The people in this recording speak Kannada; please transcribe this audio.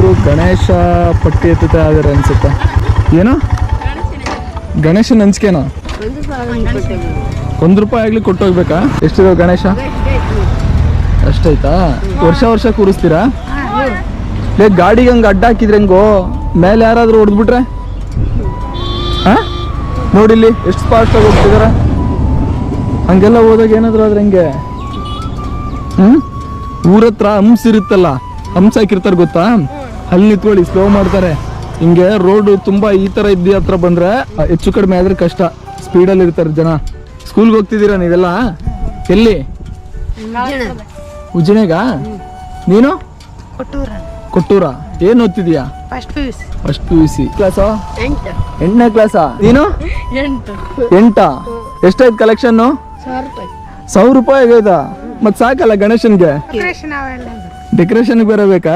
ಇವರು ಗಣೇಶ ಪಟ್ಟಿ ಎತ್ತುತ್ತಾ ಇದಾರೆ ಅನ್ಸುತ್ತೆ. ಏನು ಗಣೇಶನ ಹಂಚ್ಕೆನಾ? ₹1 ಆಗ್ಲಿ ಕೊಟ್ಟೋಗ್ಬೇಕಾ? ಎಷ್ಟಿರೋ ಗಣೇಶ? ಅಷ್ಟೈತಾ? ವರ್ಷ ಕೂರಿಸ್ತೀರಾ? ಗಾಡಿಗೆ ಹಂಗೆ ಅಡ್ಡ ಹಾಕಿದ್ರೆ ಹೆಂಗೋ? ಮೇಲೆ ಯಾರಾದ್ರೂ ಹೊಡೆದ್ಬಿಟ್ರೆ? ನೋಡಿಲ್ಲಿ ಎಷ್ಟು ಫಾಸ್ಟ್ ಆಗಿ ಹೋಗ್ತಿದಾರ. ಹಂಗೆಲ್ಲ ಹೋದಾಗ ಏನಾದ್ರು ಆದ್ರೆ ಹೆಂಗೆ? ಊರತ್ರ ಹಂಸ್ ಇರುತ್ತಲ್ಲ, ಹಂಸ್ ಹಾಕಿರ್ತಾರೆ ಗೊತ್ತಾ? ಅಲ್ಲಿ ನಿಂತ್ಕೊಳ್ಳಿ, ಸ್ಲೋ ಮಾಡ್ತಾರೆ. ಹಿಂಗೆ ರೋಡ್ ತುಂಬಾ ಈ ತರ ಇದ್ದಿ ಹತ್ರ ಬಂದ್ರೆ ಹೆಚ್ಚು ಕಡಿಮೆ ಆದ್ರೆ ಕಷ್ಟ. ಸ್ಪೀಡಲ್ಲಿ ಇರ್ತಾರೆ ಜನ. ಸ್ಕೂಲ್ಗೆ ಹೋಗ್ತಿದ್ದೀರಾ ನೀವೆಲ್ಲ? ಎಲ್ಲಿ? ಉಜ್ಜನೆಗ? ನೀನು? ಕೊಟ್ಟೂರ. ಏನ್ ಓದ್ತಿದ್ಯಾ? First PUC ಕ್ಲಾಸಾ? 8ನೇ ಕ್ಲಾಸಾ? ನೀನು? 8. ಎಷ್ಟಾಯ್ತು ಕಲೆಕ್ಷನ್? ₹1,000 ಆಗೈತಾ? ಮತ್ ಸಾಕಲ್ಲ ಗಣೇಶನ್ಗೆ? ಡೆಕೋರೇಷನ್ ಬೇರೆ ಬೇಕಾ?